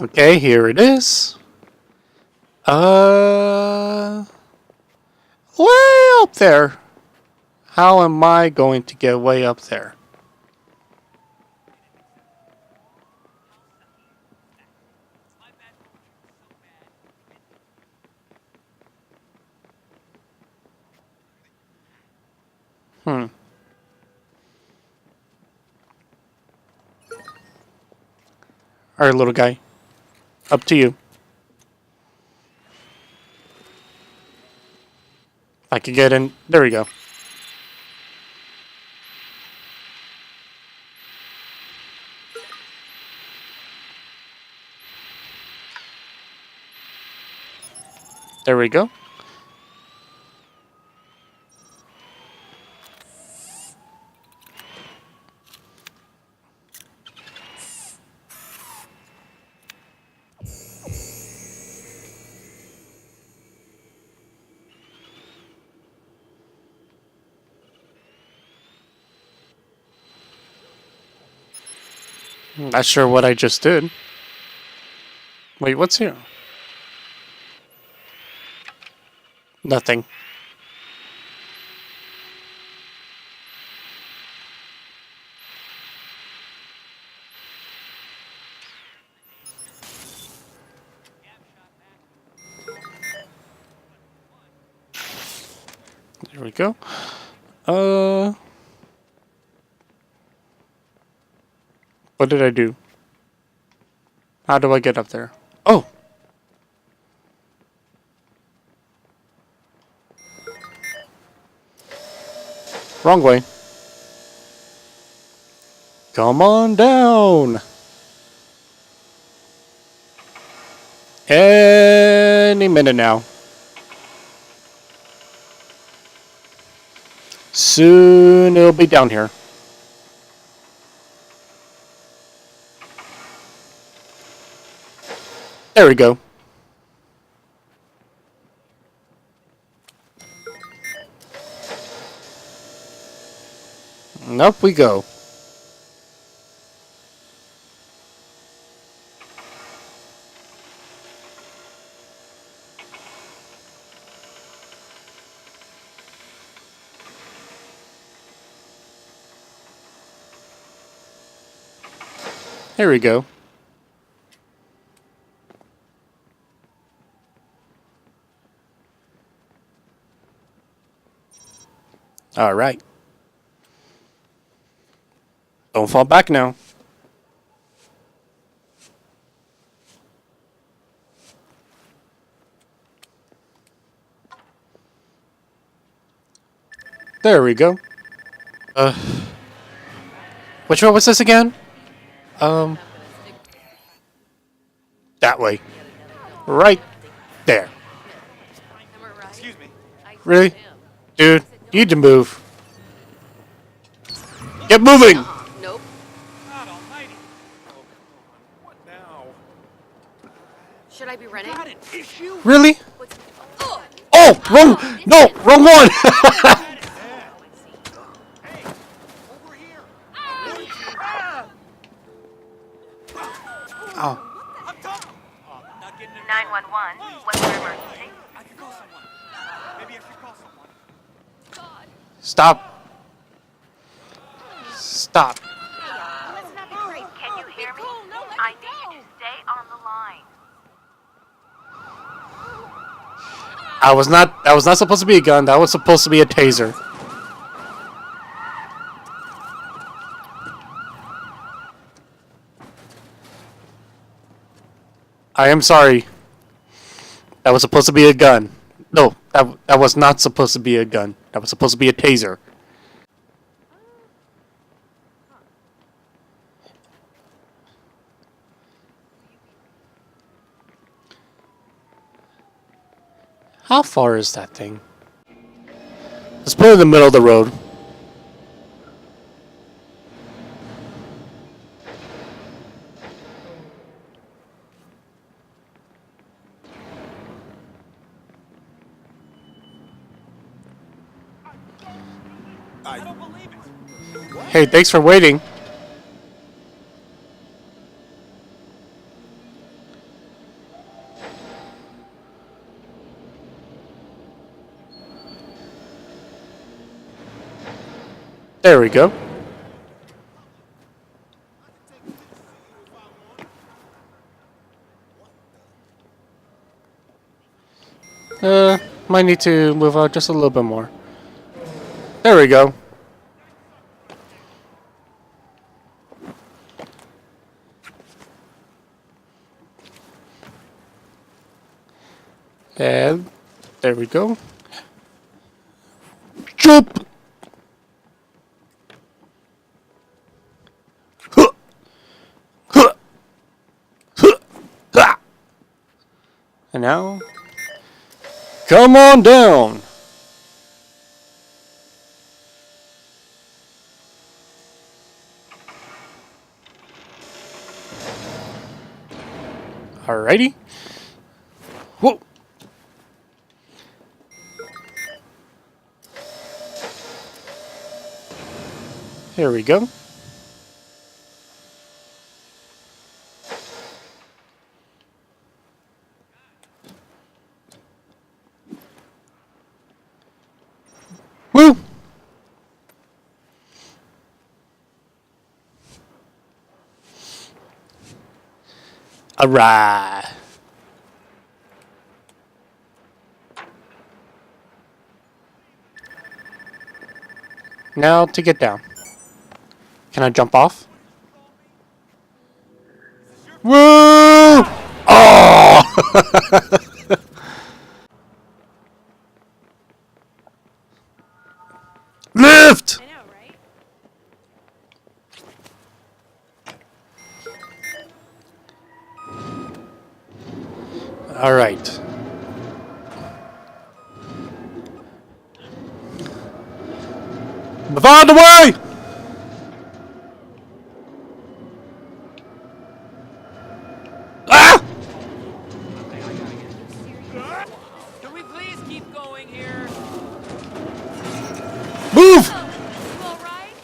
Okay, here it is. Uh, Way up there. How am I going to get way up there? Hmm. Alright, little guy. Up to you. If I could get in. There we go. There we go. Not sure what I just did. Wait, what's here? Nothing. There we go. What did I do? How do I get up there? Oh! Wrong way. Come on down! Any minute now. Soon it'll be down here. There we go. And up we go. Here we go. Alright. Don't fall back now. There we go. Which one was this again? That way. Right there. Excuse me. Really? Dude, you need to move. Get moving! Nope. God almighty. Oh, come on. What now? Should I be running? Got an issue? Really? Oh! Oh! Wrong! No! Wrong one! Hey, over here. Ah! Oh. I'm talking. Oh, not getting in 911. What's your emergency? I could call someone. Maybe I should call someone. God. Stop. Stop. Let's not be crazy. Can you hear me? Cool. No, let I me need go. you to stay on the line. That was not supposed to be a gun. That was supposed to be a taser. I am sorry. That was supposed to be a gun. No, that was not supposed to be a gun. That was supposed to be a taser. How far is that thing? Let's put it in the middle of the road. I don't believe it. Hey, thanks for waiting. There we go. Might need to move out just a little bit more. There we go. And there we go. Jump! Huh! Huh! Huh! Ah! And now, come on down! Alrighty. Whoa! Here we go. Woo! Alright. Now to get down. Can I jump off? Woo! Oh! Lift! I know, right? All right. Move out of the way! Ah! Can we please keep going here? Move! You all right?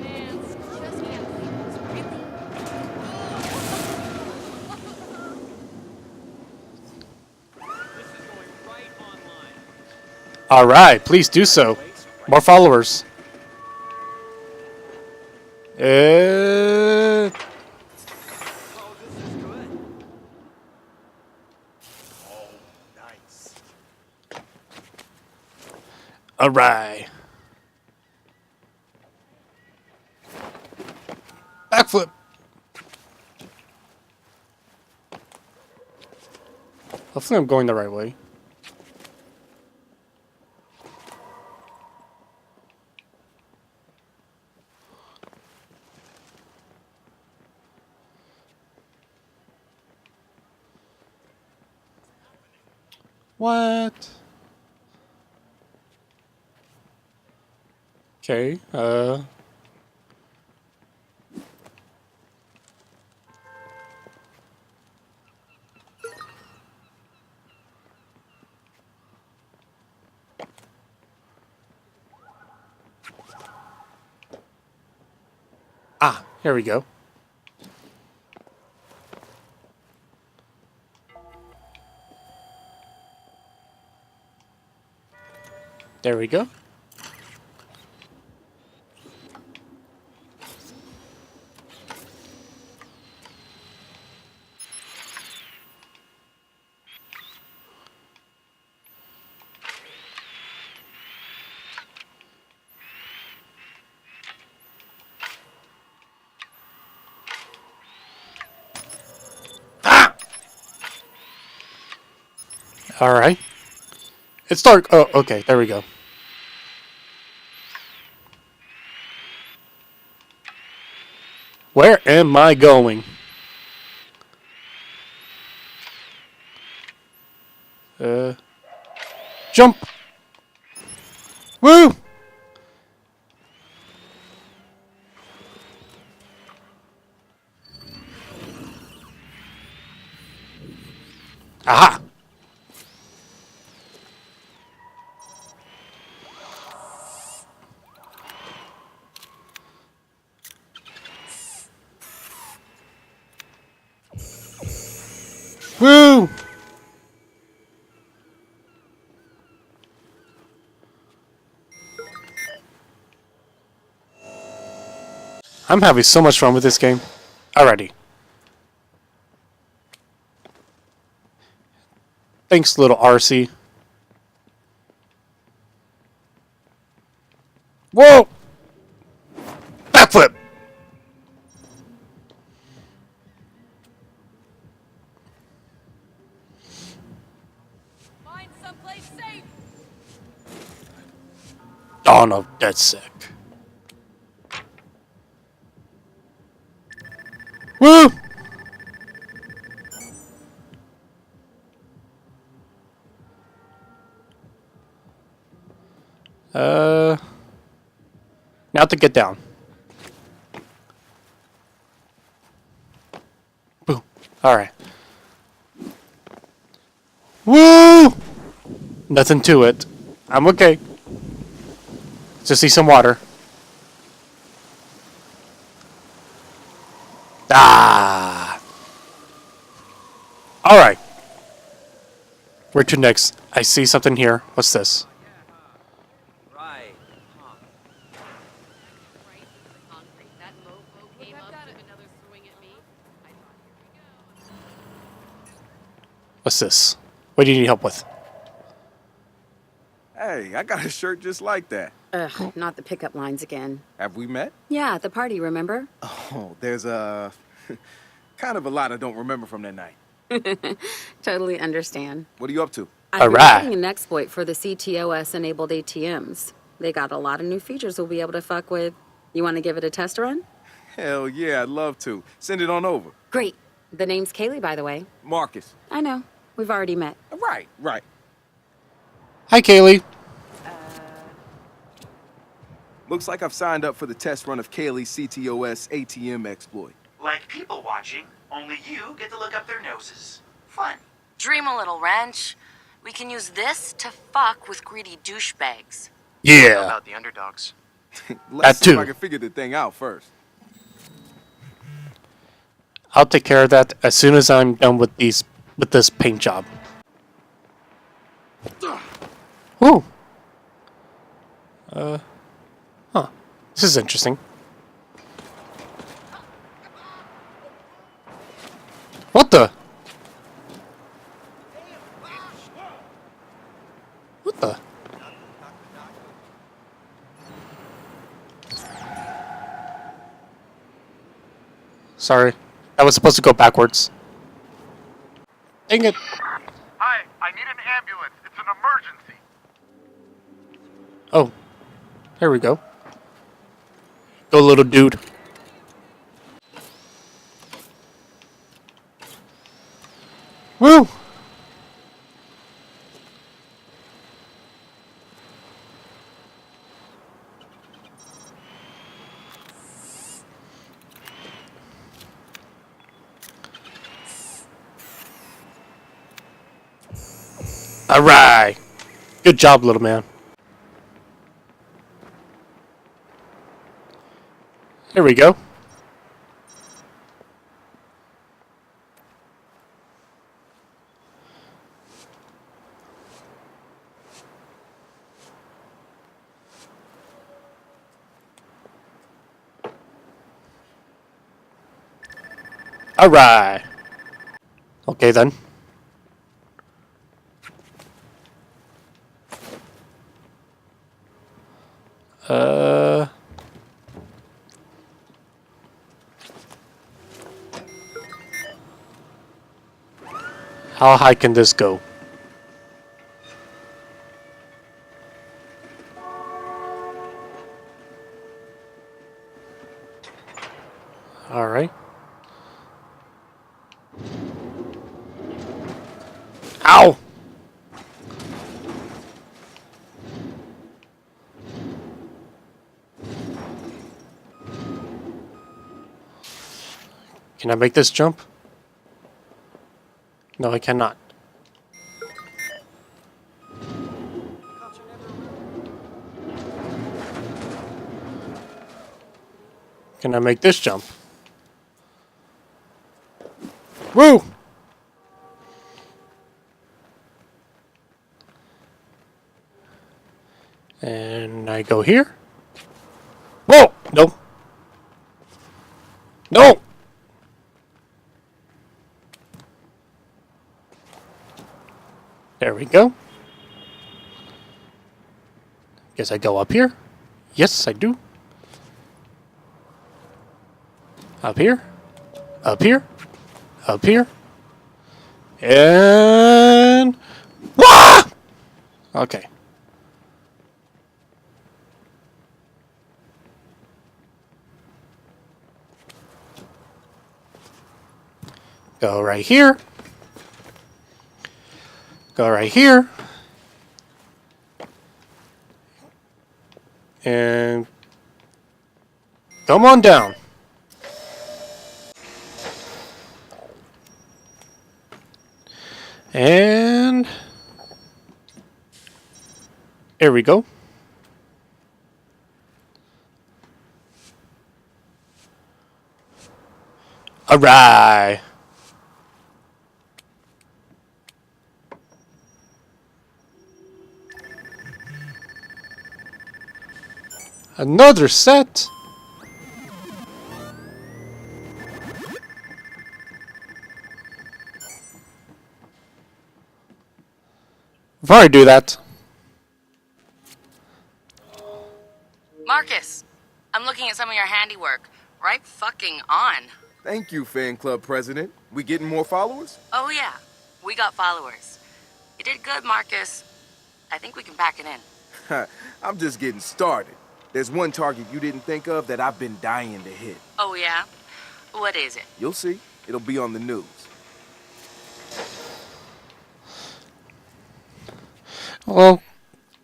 Man, just can't believe this. Really? This is going right online. All right, please do so. More followers. Oh, this is good. Oh, nice. All right. Backflip. Hopefully I'm going the right way. What? Okay, Ah, here we go. There we go. All right. It's dark. Oh, okay. There we go. Where am I going? Jump. Woo! Aha! I'm having so much fun with this game. Alrighty. Thanks, little RC. Whoa! Backflip! Find someplace safe. Oh no, that's sick. Woo! Now to get down. Boom. Alright. Woo! Nothing to it. I'm okay. Just see some water. Ah! Alright. Where to next? I see something here. What's this? Right. Huh. Right into the concrete. That mofo came up took another swing at me. I thought, here we go. What's this? What do you need help with? Hey, I got a shirt just like that. Ugh, not the pickup lines again. Have we met? Yeah, at the party, remember? Oh, there's kind of a lot I don't remember from that night. Totally understand. What are you up to? I've been Alright. writing an exploit for the CTOS-enabled ATMs. They got a lot of new features we'll be able to fuck with. You want to give it a test run? Hell yeah, I'd love to. Send it on over. Great. The name's Kaylee, by the way. Marcus. I know. We've already met. Right. Hi, Kaylee. Looks like I've signed up for the test run of Kaylee's CTOS ATM exploit. Like people watching, only you get to look up their noses. Fun. Dream a little, Wrench. We can use this to fuck with greedy douchebags. Yeah. About the underdogs. Let's That see if too. I can figure the thing out first. I'll take care of that as soon as I'm done with this paint job. Ooh. Huh. This is interesting. What the? What the? Sorry. I was supposed to go backwards. Dang it. Hi, I need an ambulance. It's an emergency. Oh. There we go. Go, little dude. Woo! Alright! Good job, little man. There we go. Alright. Okay then. How high can this go? All right. Ow! Can I make this jump? No, I cannot. Can I make this jump? Woo! And I go here. Whoa! Nope. There we go. Guess I go up here. Yes, I do. Up here. Up here. Up here. And... Wah! Okay. Go right here. Go right here. And come on down. And there we go. All right. Another set. Before I do that, Marcus, I'm looking at some of your handiwork. Right fucking on. Thank you, fan club president. We getting more followers? Oh yeah, we got followers. You did good, Marcus. I think we can pack it in. I'm just getting started. There's one target you didn't think of that I've been dying to hit. Oh yeah? What is it? You'll see. It'll be on the news. well,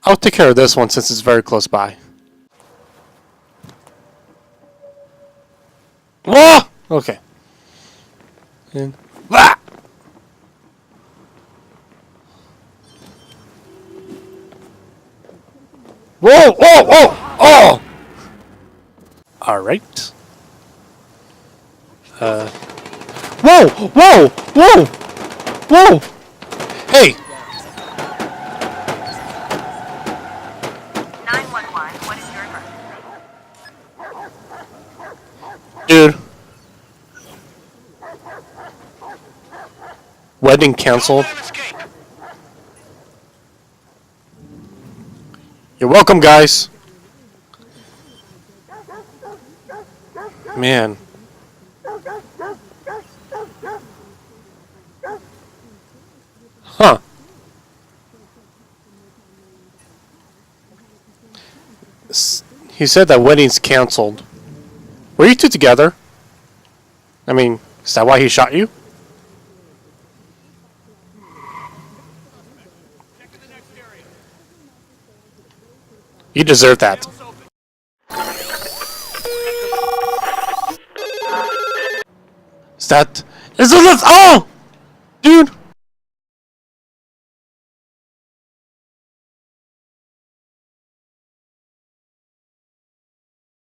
I'll take care of this one since it's very close by. Whoa! Okay. And ah! Whoa! Whoa! Whoa! Oh! All right. Whoa! Whoa! Whoa! Whoa! Hey! 911, what is your emergency? Dude. Wedding canceled. You're welcome, guys. Man. Huh. He said that wedding's canceled. Were you two together? I mean, is that why he shot you? You deserve that. Is that... Is it... Oh! Dude!